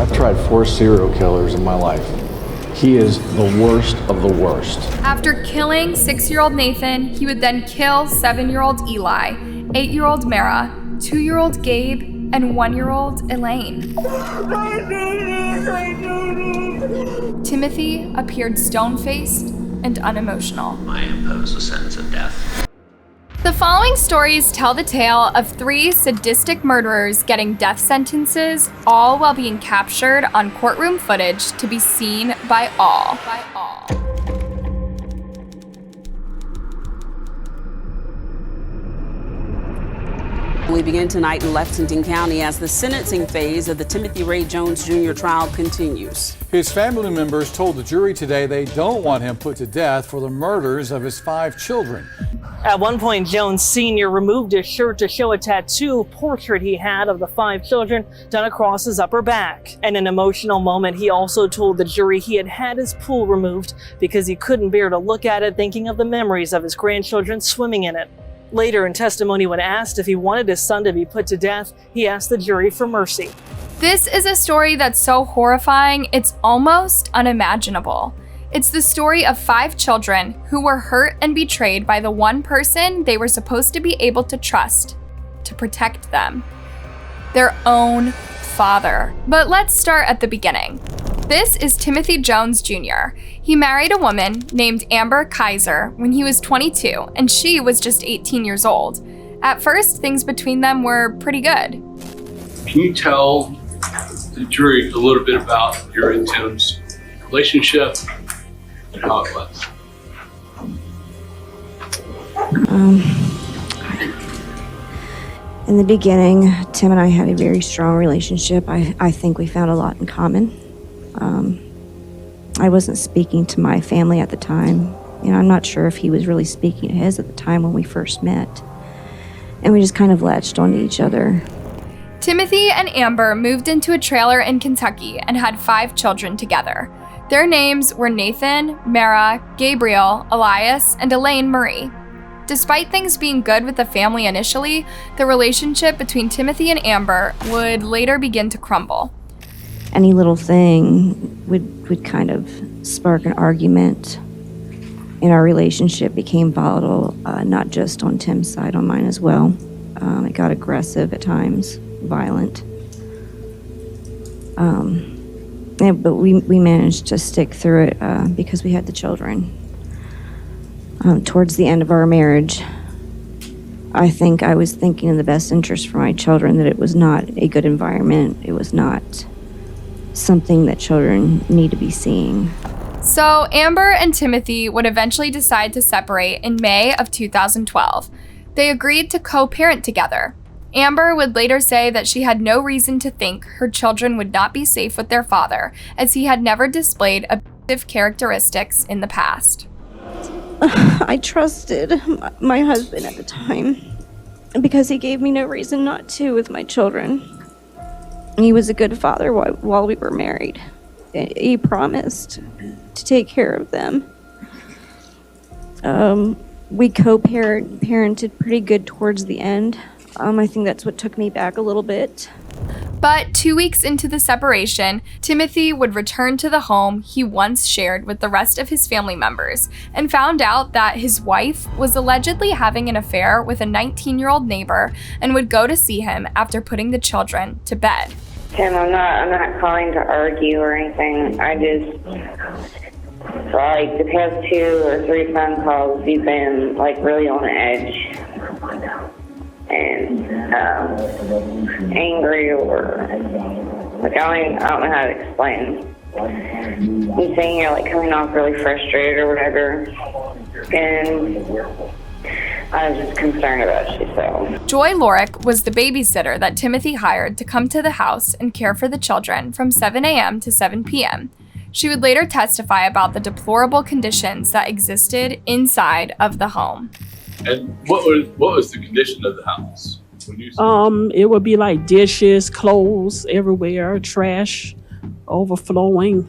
I've tried 4 serial killers in my life. He is the worst of the worst. After killing 6-year-old Nathan, he would then kill 7-year-old Eli, 8-year-old Mara, 2-year-old Gabe, and 1-year-old Elaine. My baby. Timothy appeared stone-faced and unemotional. I impose a sentence of death. The following stories tell the tale of 3 sadistic murderers getting death sentences, all while being captured on courtroom footage to be seen by all. We begin tonight in Lexington County as the sentencing phase of the Timothy Ray Jones Jr. trial continues. His family members told the jury today they don't want him put to death for the murders of his 5 children. At one point, Jones Sr. removed his shirt to show a tattoo portrait he had of the 5 children done across his upper back. In an emotional moment, he also told the jury he had had his pool removed because he couldn't bear to look at it, thinking of the memories of his grandchildren swimming in it. Later in testimony, when asked if he wanted his son to be put to death, he asked the jury for mercy. This is a story that's so horrifying, it's almost unimaginable. It's the story of 5 children who were hurt and betrayed by the one person they were supposed to be able to trust, to protect them. Their own father. But let's start at the beginning. This is Timothy Jones Jr. He married a woman named Amber Kaiser when he was 22, and she was just 18 years old. At first, things between them were pretty good. Can you tell the jury a little bit about your and Tim's relationship and how it was? In the beginning, Tim and I had a very strong relationship. I think we found a lot in common. I wasn't speaking to my family at the time. I'm not sure if he was really speaking to his at the time when we first met. And we just kind of latched onto each other. Timothy and Amber moved into a trailer in Kentucky and had 5 children together. Their names were Nathan, Mara, Gabriel, Elias, and Elaine Marie. Despite things being good with the family initially, the relationship between Timothy and Amber would later begin to crumble. Any little thing would kind of spark an argument, and our relationship became volatile, not just on Tim's side, on mine as well. It got aggressive at times, violent. But we managed to stick through it because we had the children. Towards the end of our marriage, I think I was thinking in the best interest for my children, that it was not a good environment. It was not something that children need to be seeing. So Amber and Timothy would eventually decide to separate in May of 2012. They agreed to co-parent together. Amber would later say that she had no reason to think her children would not be safe with their father, as he had never displayed abusive characteristics in the past. I trusted my husband at the time because he gave me no reason not to with my children. He was a good father while we were married. He promised to take care of them. We co-parented pretty good towards the end. I think that's what took me back a little bit. But 2 weeks into the separation, Timothy would return to the home he once shared with the rest of his family members and found out that his wife was allegedly having an affair with a 19-year-old neighbor and would go to see him after putting the children to bed. Tim, I'm not calling to argue or anything. I just, the past 2 or 3 phone calls, you've been, really on edge. And angry, or I don't know how to explain. You saying you're coming off really frustrated or whatever, and I was just concerned about you. So Joy Lorick was the babysitter that Timothy hired to come to the house and care for the children from 7 a.m. to 7 p.m. She would later testify about the deplorable conditions that existed inside of the home. And what was the condition of the house? When you it would be like dishes, clothes everywhere, trash overflowing.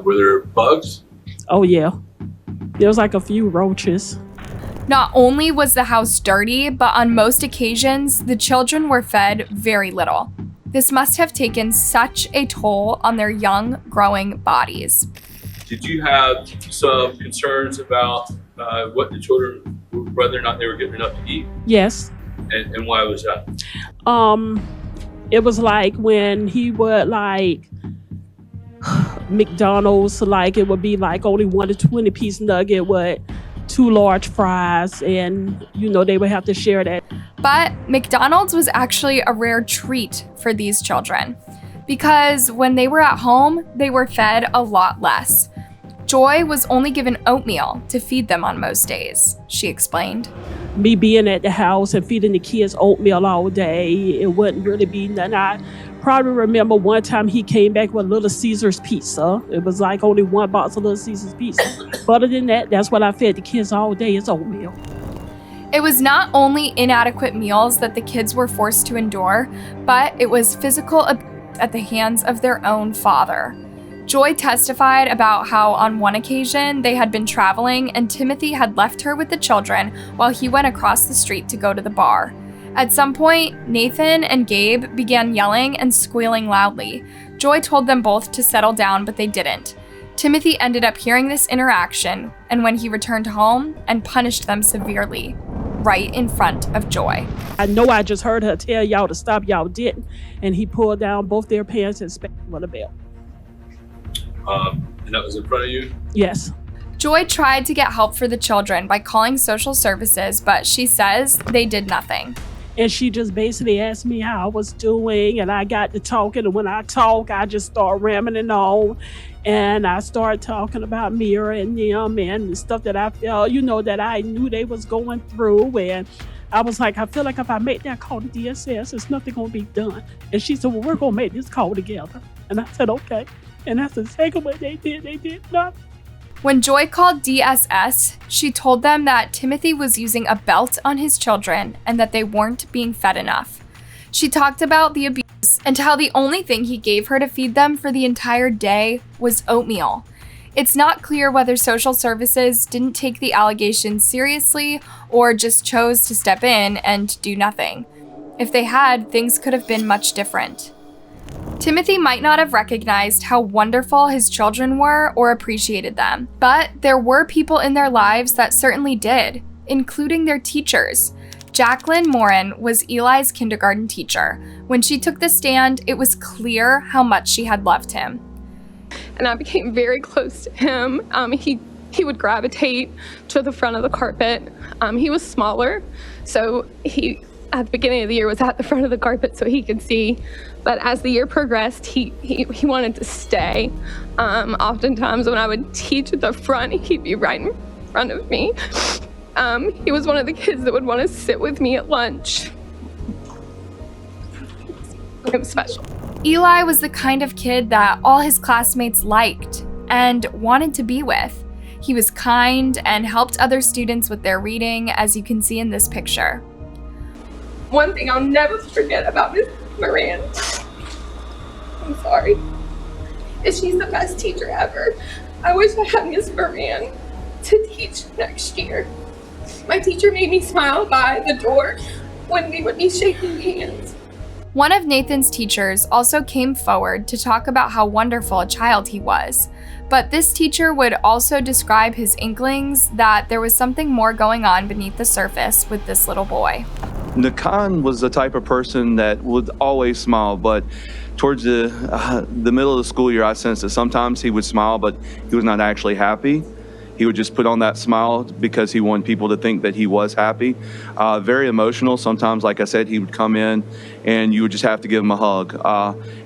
Were there bugs? Oh yeah, there was a few roaches. Not only was the house dirty, but on most occasions, the children were fed very little. This must have taken such a toll on their young, growing bodies. Did you have some concerns about what the children, whether or not they were getting enough to eat? Yes. And why was that? It was like when he would like McDonald's, like it would be like only 1 to 20-piece nugget with 2 large fries, and they would have to share that. But McDonald's was actually a rare treat for these children because when they were at home, they were fed a lot less. Joy was only given oatmeal to feed them on most days, she explained. Me being at the house and feeding the kids oatmeal all day, it wouldn't really be nothing. I probably remember one time he came back with Little Caesars pizza. It was like only 1 box of Little Caesars pizza. But other than that, that's what I fed the kids all day, is oatmeal. It was not only inadequate meals that the kids were forced to endure, but it was physical abuse at the hands of their own father. Joy testified about how on one occasion they had been traveling and Timothy had left her with the children while he went across the street to go to the bar. At some point, Nathan and Gabe began yelling and squealing loudly. Joy told them both to settle down, but they didn't. Timothy ended up hearing this interaction, and when he returned home and punished them severely, right in front of Joy. I know I just heard her tell y'all to stop, y'all didn't, and he pulled down both their pants and spanked them with a belt. And that was in front of you? Yes. Joy tried to get help for the children by calling social services, but she says they did nothing. And she just basically asked me how I was doing, and I got to talking, and when I talk, I just start rambling on, and I started talking about Mira and them and the stuff that I felt, that I knew they was going through, and I was like, I feel like if I make that call to DSS, there's nothing going to be done. And she said, well, we're going to make this call together. And I said, okay. And that's exactly what they did. They did nothing. When Joy called DSS, she told them that Timothy was using a belt on his children and that they weren't being fed enough. She talked about the abuse and how the only thing he gave her to feed them for the entire day was oatmeal. It's not clear whether social services didn't take the allegations seriously or just chose to step in and do nothing. If they had, things could have been much different. Timothy might not have recognized how wonderful his children were or appreciated them, but there were people in their lives that certainly did, including their teachers. Jacqueline Morin was Eli's kindergarten teacher. When she took the stand, it was clear how much she had loved him. And I became very close to him. He would gravitate to the front of the carpet. He was smaller, so he, at the beginning of the year, was at the front of the carpet so he could see. But as the year progressed, he wanted to stay. Oftentimes when I would teach at the front, he'd be right in front of me. He was one of the kids that would want to sit with me at lunch. It was special. Eli was the kind of kid that all his classmates liked and wanted to be with. He was kind and helped other students with their reading, as you can see in this picture. One thing I'll never forget about Miss Moran, I'm sorry, is she's the best teacher ever. I wish I had Miss Moran to teach next year. My teacher made me smile by the door when we would be shaking hands. One of Nathan's teachers also came forward to talk about how wonderful a child he was. But this teacher would also describe his inklings that there was something more going on beneath the surface with this little boy. Nakan was the type of person that would always smile, but towards the middle of the school year, I sensed that sometimes he would smile, but he was not actually happy. He would just put on that smile because he wanted people to think that he was happy. Very emotional. Sometimes, like I said, he would come in and you would just have to give him a hug.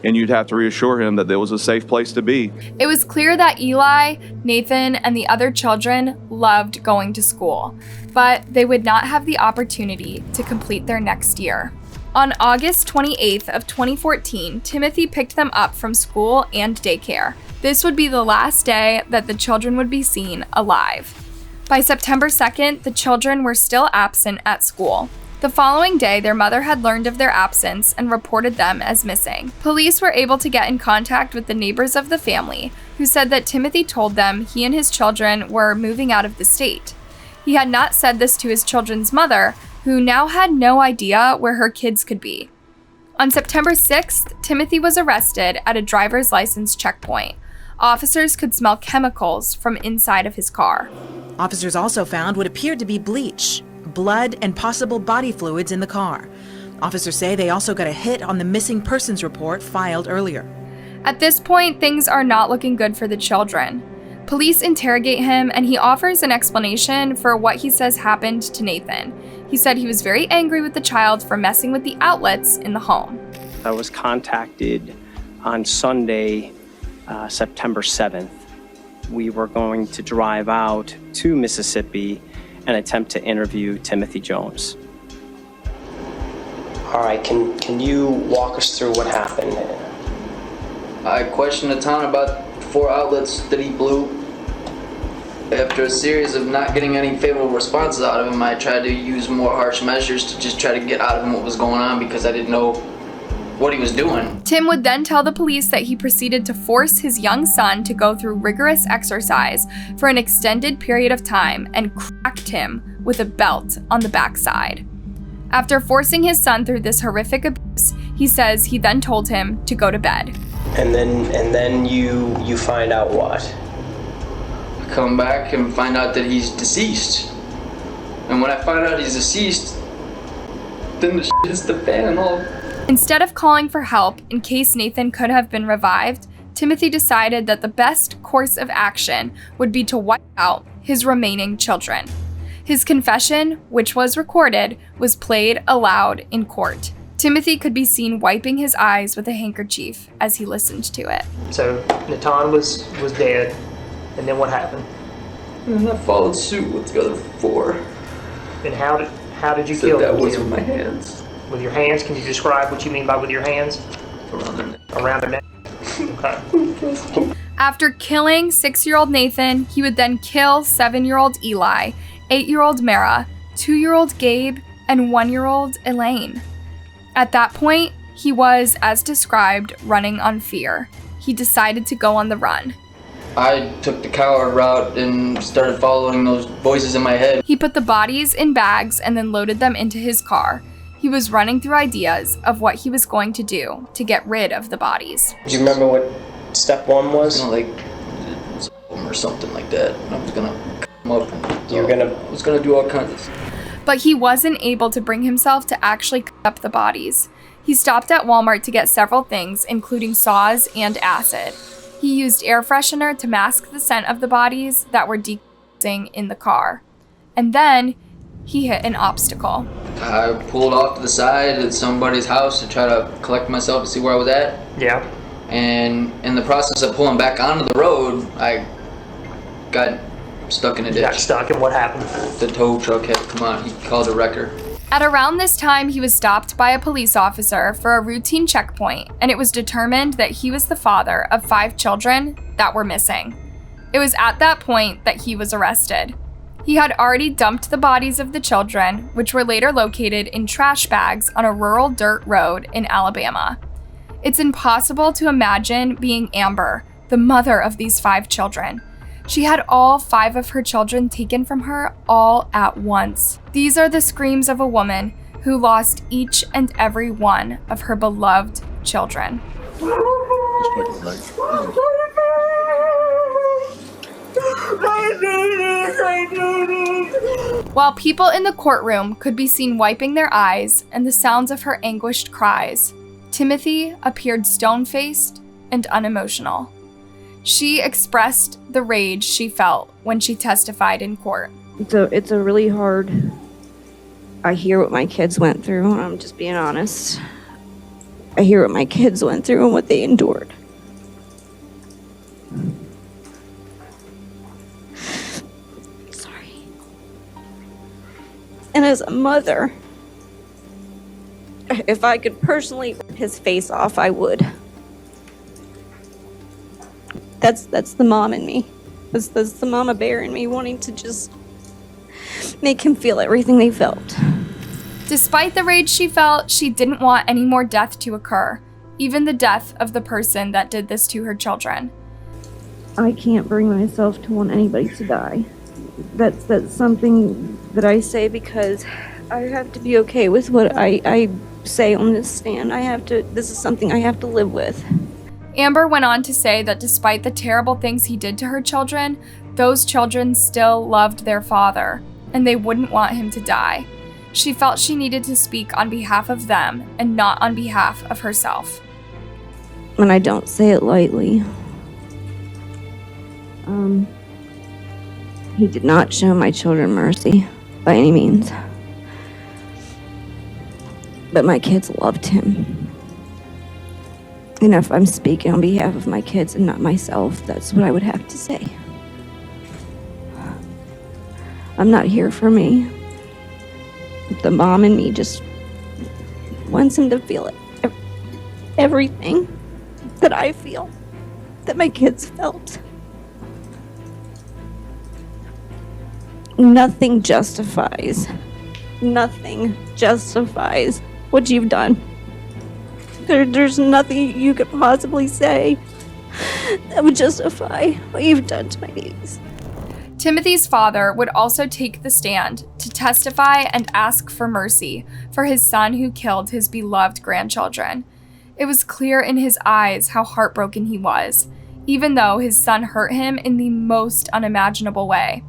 And you'd have to reassure him that there was a safe place to be. It was clear that Eli, Nathan, and the other children loved going to school, but they would not have the opportunity to complete their next year. On August 28th of 2014, Timothy picked them up from school and daycare. This would be the last day that the children would be seen alive. By September 2nd, the children were still absent at school. The following day, their mother had learned of their absence and reported them as missing. Police were able to get in contact with the neighbors of the family, who said that Timothy told them he and his children were moving out of the state. He had not said this to his children's mother, who now had no idea where her kids could be. On September 6th, Timothy was arrested at a driver's license checkpoint. Officers could smell chemicals from inside of his car. Officers also found what appeared to be bleach, blood, and possible body fluids in the car. Officers say they also got a hit on the missing persons report filed earlier. At this point, things are not looking good for the children. Police interrogate him, and he offers an explanation for what he says happened to Nathan. He said he was very angry with the child for messing with the outlets in the home. I was contacted on Sunday, September 7th. We were going to drive out to Mississippi and attempt to interview Timothy Jones. All right, can you walk us through what happened? I questioned the town about 4 outlets that he blew. After a series of not getting any favorable responses out of him, I tried to use more harsh measures to just try to get out of him what was going on because I didn't know what he was doing. Tim would then tell the police that he proceeded to force his young son to go through rigorous exercise for an extended period of time and cracked him with a belt on the backside. After forcing his son through this horrific abuse, he says he then told him to go to bed. And then you find out what? I come back and find out that he's deceased. And when I find out he's deceased, then the shit hits the fan. Instead of calling for help in case Nathan could have been revived, Timothy decided that the best course of action would be to wipe out his remaining children. His confession, which was recorded, was played aloud in court. Timothy could be seen wiping his eyes with a handkerchief as he listened to it. So Natan was dead, and then what happened? And I followed suit with the other 4. And how did you kill them? That was with my hands. With your hands? Can you describe what you mean by with your hands? Around their neck. Around their neck? Okay. After killing 6-year-old Nathan, he would then kill 7-year-old Eli, 8-year-old Mara, 2-year-old Gabe, and 1-year-old Elaine. At that point, he was, as described, running on fear. He decided to go on the run. I took the coward route and started following those voices in my head. He put the bodies in bags and then loaded them into his car. He was running through ideas of what he was going to do to get rid of the bodies. Do you remember what step 1 was? Or something like that. I was gonna cut him up. I was gonna do all kinds of stuff. But he wasn't able to bring himself to actually cut up the bodies. He stopped at Walmart to get several things, including saws and acid. He used air freshener to mask the scent of the bodies that were decomposing in the car. And then he hit an obstacle. I pulled off to the side at somebody's house to try to collect myself to see where I was at. Yeah. And in the process of pulling back onto the road, I got stuck in a ditch. You got stuck, and what happened? The tow truck had to come out. He called a wrecker. At around this time, he was stopped by a police officer for a routine checkpoint, and it was determined that he was the father of 5 children that were missing. It was at that point that he was arrested. He had already dumped the bodies of the children, which were later located in trash bags on a rural dirt road in Alabama. It's impossible to imagine being Amber, the mother of these 5 children. She had all 5 of her children taken from her all at once. These are the screams of a woman who lost each and every one of her beloved children. While people in the courtroom could be seen wiping their eyes and the sounds of her anguished cries, Timothy appeared stone-faced and unemotional. She expressed the rage she felt when she testified in court. It's a really hard. I hear what my kids went through, and I'm just being honest. I hear what my kids went through and what they endured. Sorry. And as a mother, if I could personally rip his face off, I would. That's the mom in me. That's the mama bear in me, wanting to just make him feel everything they felt. Despite the rage she felt, she didn't want any more death to occur, even the death of the person that did this to her children. I can't bring myself to want anybody to die. That's something that I say because I have to be okay with what I say on this stand. This is something I have to live with. Amber went on to say that despite the terrible things he did to her children, those children still loved their father, and they wouldn't want him to die. She felt she needed to speak on behalf of them and not on behalf of herself. And I don't say it lightly. He did not show my children mercy by any means. But my kids loved him. And if I'm speaking on behalf of my kids and not myself, that's what I would have to say. I'm not here for me. The mom in me just wants him to feel it. Everything that I feel, that my kids felt. Nothing justifies what you've done. There's nothing you could possibly say that would justify what you've done to my babies. Timothy's father would also take the stand to testify and ask for mercy for his son who killed his beloved grandchildren. It was clear in his eyes how heartbroken he was, even though his son hurt him in the most unimaginable way.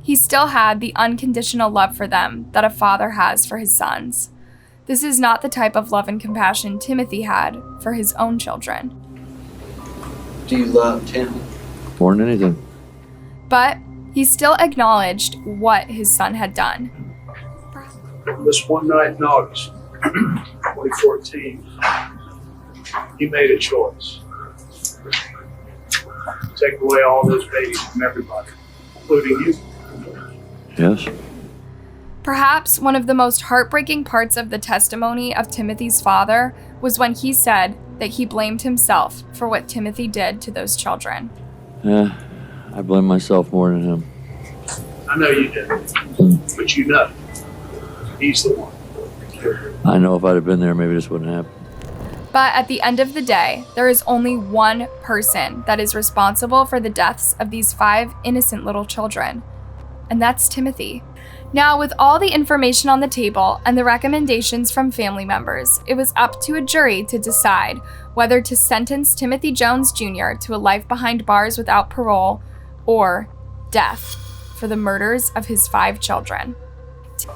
He still had the unconditional love for them that a father has for his sons. This is not the type of love and compassion Timothy had for his own children. Do you love Tim? More than anything. But he still acknowledged what his son had done. This one night in August 2014, he made a choice. Take away all those babies from everybody, including you. Yes. Perhaps one of the most heartbreaking parts of the testimony of Timothy's father was when he said that he blamed himself for what Timothy did to those children. Yeah, I blame myself more than him. I know you did, but you know, he's the one. I know if I'd have been there, maybe this wouldn't happen. But at the end of the day, there is only one person that is responsible for the deaths of these 5 innocent little children, and that's Timothy. Now, with all the information on the table and the recommendations from family members, it was up to a jury to decide whether to sentence Timothy Jones Jr. to a life behind bars without parole or death for the murders of his 5 children.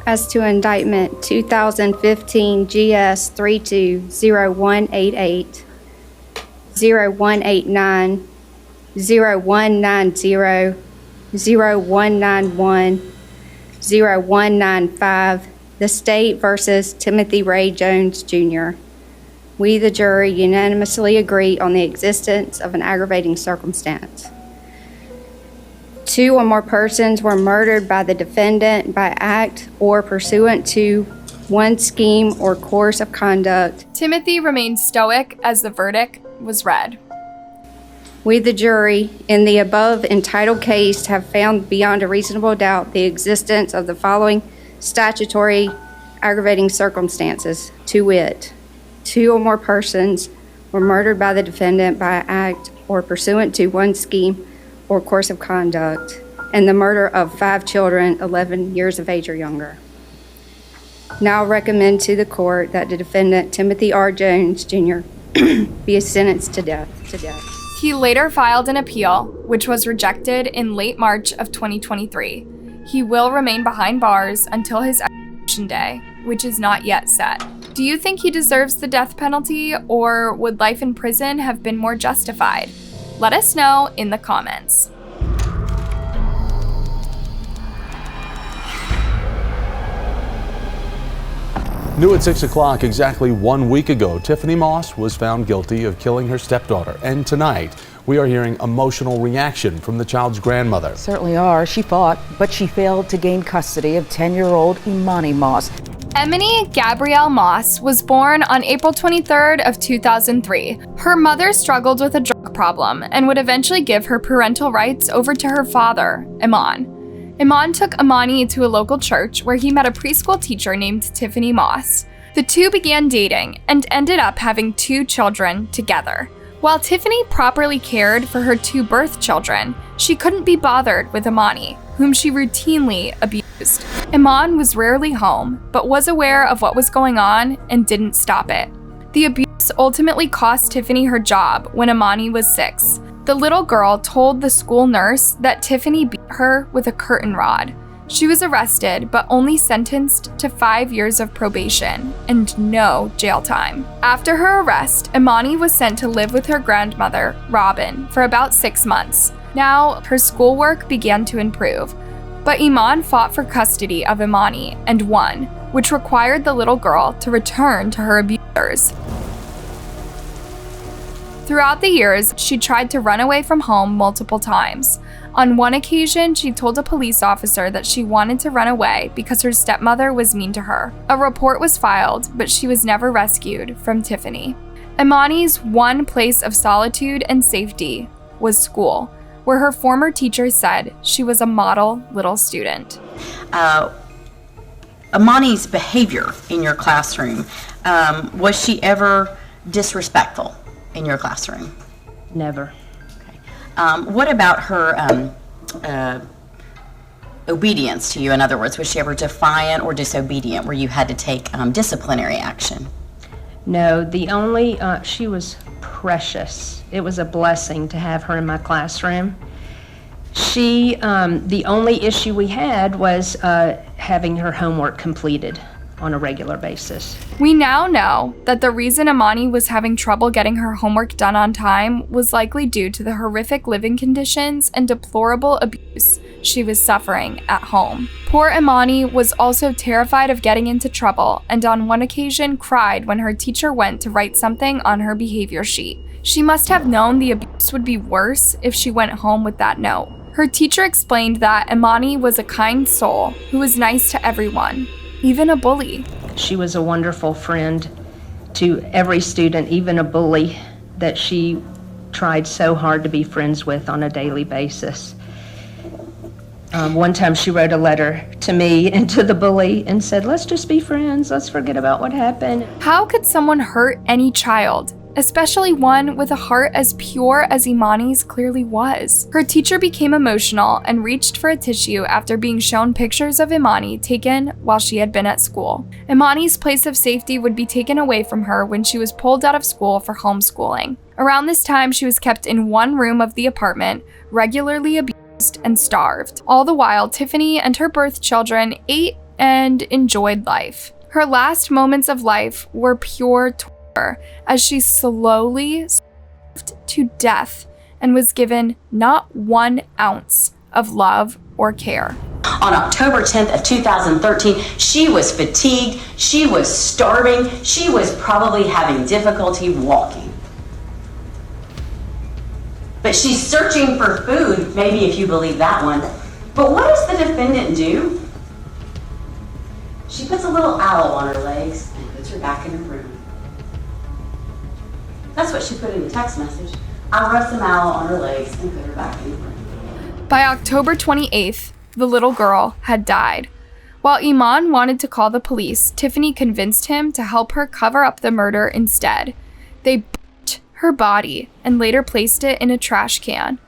As to indictment 2015 GS 320188, 0189, 0190, 0191, 0195, the state versus Timothy Ray Jones Jr. We, the jury, unanimously agree on the existence of an aggravating circumstance. 2 or more persons were murdered by the defendant by act or pursuant to one scheme or course of conduct. Timothy remained stoic as the verdict was read. We, the jury, in the above entitled case, have found beyond a reasonable doubt the existence of the following statutory aggravating circumstances, to wit, 2 or more persons were murdered by the defendant by act or pursuant to one scheme or course of conduct, and the murder of 5 children 11 years of age or younger. Now recommend to the court that the defendant, Timothy R. Jones Jr., be sentenced to death. He later filed an appeal, which was rejected in late March of 2023. He will remain behind bars until his execution day, which is not yet set. Do you think he deserves the death penalty, or would life in prison have been more justified? Let us know in the comments. New at 6 o'clock, exactly 1 week ago, Tiffany Moss was found guilty of killing her stepdaughter. And tonight, we are hearing emotional reaction from the child's grandmother. Certainly are. She fought, but she failed to gain custody of 10-year-old Imani Moss. Emily Gabrielle Moss was born on April 23rd of 2003. Her mother struggled with a drug problem and would eventually give her parental rights over to her father, Iman. Iman took Imani to a local church where he met a preschool teacher named Tiffany Moss. The two began dating and ended up having 2 children together. While Tiffany properly cared for her 2 birth children, she couldn't be bothered with Imani, whom she routinely abused. Iman was rarely home, but was aware of what was going on and didn't stop it. The abuse ultimately cost Tiffany her job when Imani was 6. The little girl told the school nurse that Tiffany beat her with a curtain rod. She was arrested, but only sentenced to 5 years of probation and no jail time. After her arrest, Imani was sent to live with her grandmother, Robin, for about 6 months. Now, her schoolwork began to improve, but Iman fought for custody of Imani and won, which required the little girl to return to her abusers. Throughout the years, she tried to run away from home multiple times. On one occasion, she told a police officer that she wanted to run away because her stepmother was mean to her. A report was filed, but she was never rescued from Tiffany. Imani's one place of solitude and safety was school, where her former teacher said she was a model little student. Imani's behavior in your classroom, was she ever disrespectful in your classroom? Never. What about her obedience to you? In other words, was she ever defiant or disobedient where you had to take disciplinary action? No, she was precious. It was a blessing to have her in my classroom. The only issue we had was having her homework completed on a regular basis. We now know that the reason Imani was having trouble getting her homework done on time was likely due to the horrific living conditions and deplorable abuse she was suffering at home. Poor Imani was also terrified of getting into trouble and on one occasion cried when her teacher went to write something on her behavior sheet. She must have known the abuse would be worse if she went home with that note. Her teacher explained that Imani was a kind soul who was nice to everyone, even a bully. She was a wonderful friend to every student, even a bully that she tried so hard to be friends with on a daily basis. One time she wrote a letter to me and to the bully and said, "Let's just be friends, let's forget about what happened." How could someone hurt any child, especially one with a heart as pure as Imani's clearly was? Her teacher became emotional and reached for a tissue after being shown pictures of Imani taken while she had been at school. Imani's place of safety would be taken away from her when she was pulled out of school for homeschooling. Around this time, she was kept in one room of the apartment, regularly abused and starved. All the while, Tiffany and her birth children ate and enjoyed life. Her last moments of life were pure torture, as she slowly starved to death and was given not 1 ounce of love or care. On October 10th of 2013, she was fatigued, she was starving, she was probably having difficulty walking. But she's searching for food, maybe if you believe that one. But what does the defendant do? She puts a little aloe on her legs and puts her back in her room. That's what she put in the text message. I rubbed some aloe on her legs and put her back in her room. By October 28th, the little girl had died. While Iman wanted to call the police, Tiffany convinced him to help her cover up the murder instead. They burnt her body and later placed it in a trash can.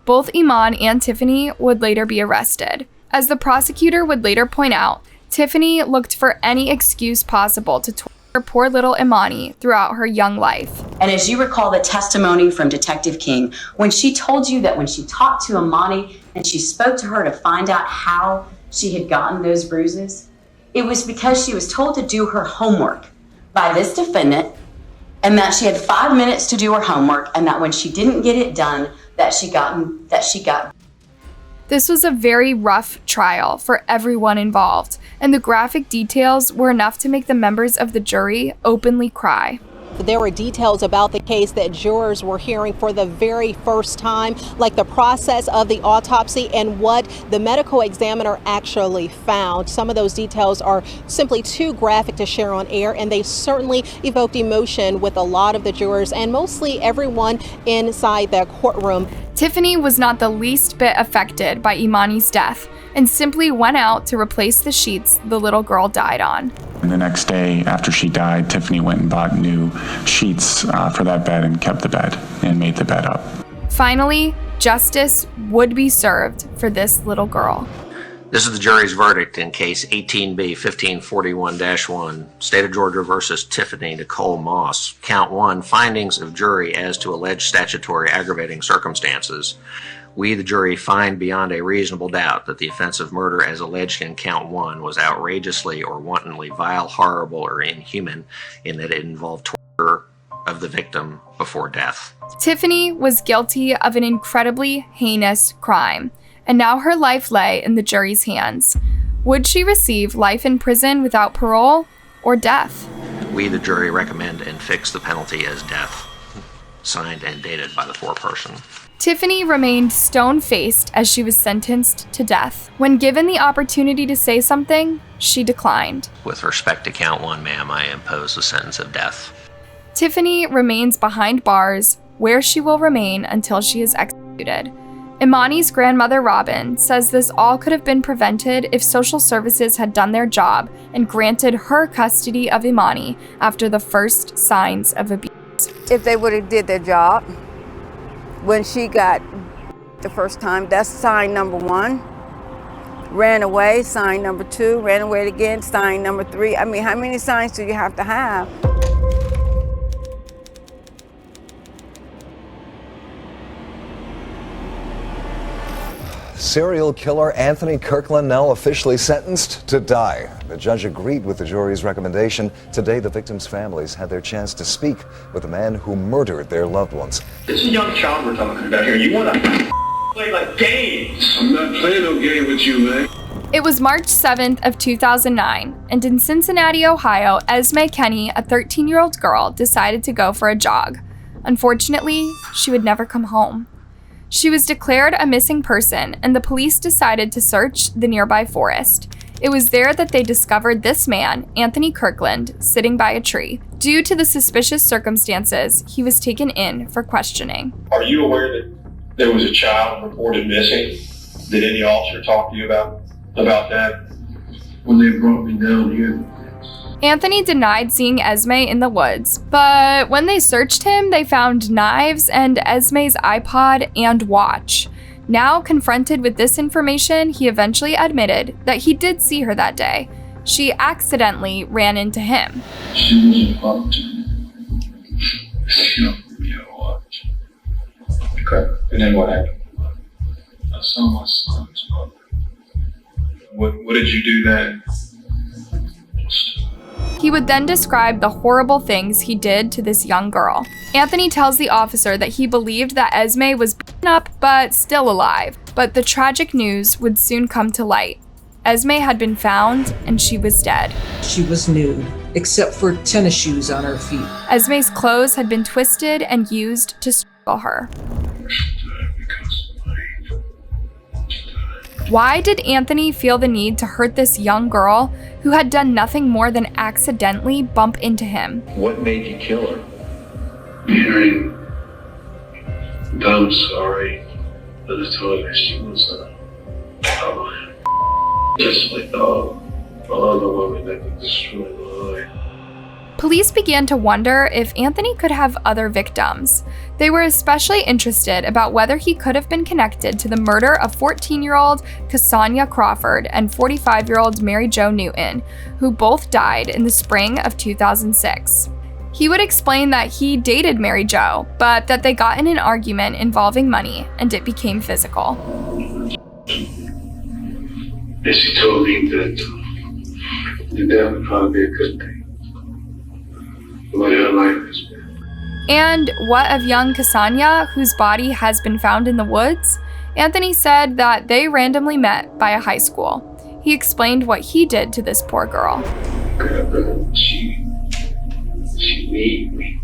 Both Iman and Tiffany would later be arrested. As the prosecutor would later point out, Tiffany looked for any excuse possible to torture poor little Imani throughout her young life. And as you recall the testimony from Detective King, when she told you that when she talked to Imani and she spoke to her to find out how she had gotten those bruises, it was because she was told to do her homework by this defendant, and that she had 5 minutes to do her homework, and that when she didn't get it done, that she got. This was a very rough trial for everyone involved, and the graphic details were enough to make the members of the jury openly cry. There were details about the case that jurors were hearing for the very first time, like the process of the autopsy and what the medical examiner actually found. Some of those details are simply too graphic to share on air, and they certainly evoked emotion with a lot of the jurors and mostly everyone inside the courtroom. Tiffany was not the least bit affected by Imani's death and simply went out to replace the sheets the little girl died on. And the next day after she died, Tiffany went and bought new sheets for that bed and kept the bed and made the bed up. Finally, justice would be served for this little girl. This is the jury's verdict in case 18B 1541-1, State of Georgia versus Tiffany Nicole Moss. Count 1, findings of jury as to alleged statutory aggravating circumstances. We, the jury, find beyond a reasonable doubt that the offense of murder as alleged in Count 1 was outrageously or wantonly vile, horrible, or inhuman in that it involved torture of the victim before death. Tiffany was guilty of an incredibly heinous crime, and now her life lay in the jury's hands. Would she receive life in prison without parole or death? We, the jury, recommend and fix the penalty as death. Signed and dated by the foreperson. Tiffany remained stone-faced as she was sentenced to death. When given the opportunity to say something, she declined. With respect to Count 1, ma'am, I impose the sentence of death. Tiffany remains behind bars, where she will remain until she is executed. Imani's grandmother, Robin, says this all could have been prevented if social services had done their job and granted her custody of Imani after the first signs of abuse. If they would have did their job when she got the first time, that's sign number 1. Ran away, sign number 2. Ran away again, sign number 3. I mean, how many signs do you have to have? Serial killer Anthony Kirkland now officially sentenced to die. The judge agreed with the jury's recommendation. Today, the victims' families had their chance to speak with the man who murdered their loved ones. It's a young child we're talking about here. You want to play like games? I'm not playing no game with you, man. It was March 7th of 2009, and in Cincinnati, Ohio, Esme Kenny, a 13-year-old girl, decided to go for a jog. Unfortunately, she would never come home. She was declared a missing person, and the police decided to search the nearby forest. It was there that they discovered this man, Anthony Kirkland, sitting by a tree. Due to the suspicious circumstances, he was taken in for questioning. Are you aware that there was a child reported missing? Did any officer talk to you about that? When they brought me down here. Anthony denied seeing Esme in the woods, but when they searched him, they found knives and Esme's iPod and watch. Now confronted with this information, he eventually admitted that he did see her that day. She accidentally ran into him. She was about to. She offered me a watch. Okay, and then what happened? I saw my son's mother. What did you do then? He would then describe the horrible things he did to this young girl. Anthony tells the officer that he believed that Esme was beaten up but still alive, but the tragic news would soon come to light. Esme had been found and she was dead. She was nude, except for tennis shoes on her feet. Esme's clothes had been twisted and used to strangle her. Why did Anthony feel the need to hurt this young girl who had done nothing more than accidentally bump into him? What made you kill her? Hearing, I'm sorry. I just told her she was just like all the women that could destroy my life. Police began to wonder if Anthony could have other victims. They were especially interested about whether he could have been connected to the murder of 14-year-old Cassania Crawford and 45-year-old Mary Jo Newton, who both died in the spring of 2006. He would explain that he dated Mary Jo, but that they got in an argument involving money and it became physical. And she told me that that would probably be a good thing. And what of young Cassania, whose body has been found in the woods? Anthony said that they randomly met by a high school. He explained what he did to this poor girl. She made me.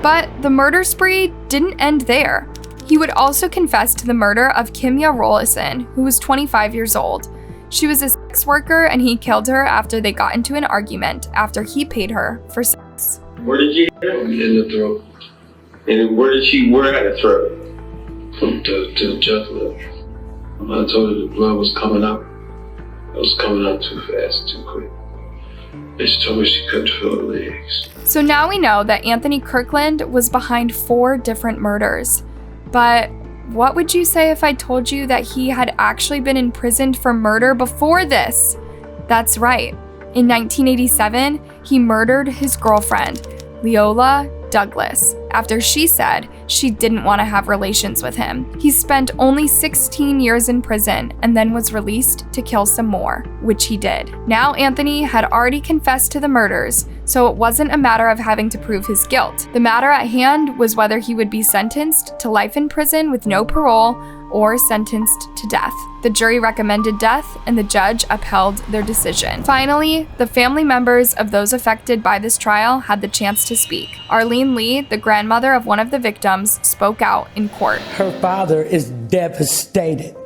But the murder spree didn't end there. He would also confess to the murder of Kimya Rollison, who was 25 years old. She was a sex worker and he killed her after they got into an argument after he paid her for sex. Where did you hit him? In the throat. And where had the throat? From to the jugular. I told her the blood was coming out. It was coming out too fast, too quick. And she told me she couldn't feel her legs. So now we know that Anthony Kirkland was behind 4 different murders. But what would you say if I told you that he had actually been imprisoned for murder before this? That's right. In 1987, he murdered his girlfriend, Leola Douglas, after she said she didn't want to have relations with him. He spent only 16 years in prison and then was released to kill some more, which he did. Now Anthony had already confessed to the murders, so it wasn't a matter of having to prove his guilt. The matter at hand was whether he would be sentenced to life in prison with no parole or sentenced to death. The jury recommended death, and the judge upheld their decision. Finally, the family members of those affected by this trial had the chance to speak. Arlene Lee, the grandmother of one of the victims, spoke out in court. Her father is devastated.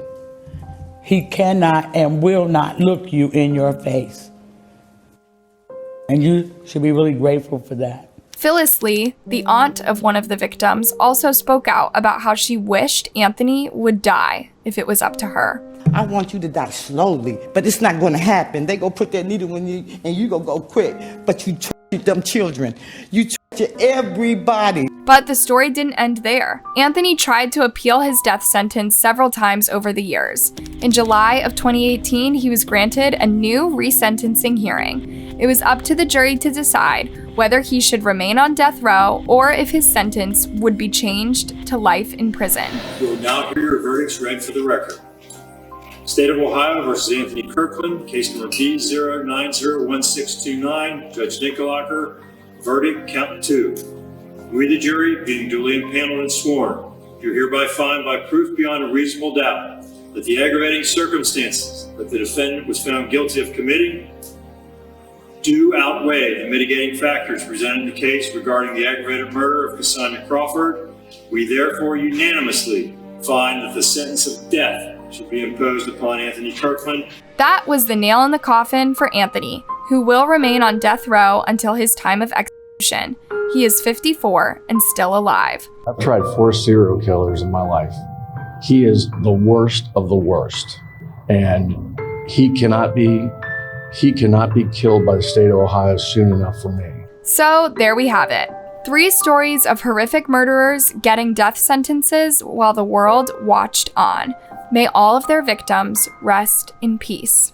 He cannot and will not look you in your face. And you should be really grateful for that. Phyllis Lee, the aunt of one of the victims, also spoke out about how she wished Anthony would die if it was up to her. I want you to die slowly, but it's not going to happen. They go put that needle in you and you go quick. But you torture them children. You torture everybody. But the story didn't end there. Anthony tried to appeal his death sentence several times over the years. In July of 2018, he was granted a new resentencing hearing. It was up to the jury to decide whether he should remain on death row or if his sentence would be changed to life in prison. You will now hear your verdicts read for the record. State of Ohio versus Anthony Kirkland, case number B0901629, Judge Nickelacker, verdict count 2. We, the jury, being duly impaneled and sworn, do hereby find by proof beyond a reasonable doubt that the aggravating circumstances that the defendant was found guilty of committing do outweigh the mitigating factors presented in the case regarding the aggravated murder of Cassandra Crawford. We therefore unanimously find that the sentence of death should be imposed upon Anthony Kirkland. That was the nail in the coffin for Anthony, who will remain on death row until his time of execution. He is 54 and still alive. I've tried 4 serial killers in my life. He is the worst of the worst. And he cannot be killed by the state of Ohio soon enough for me. So there we have it. 3 stories of horrific murderers getting death sentences while the world watched on. May all of their victims rest in peace.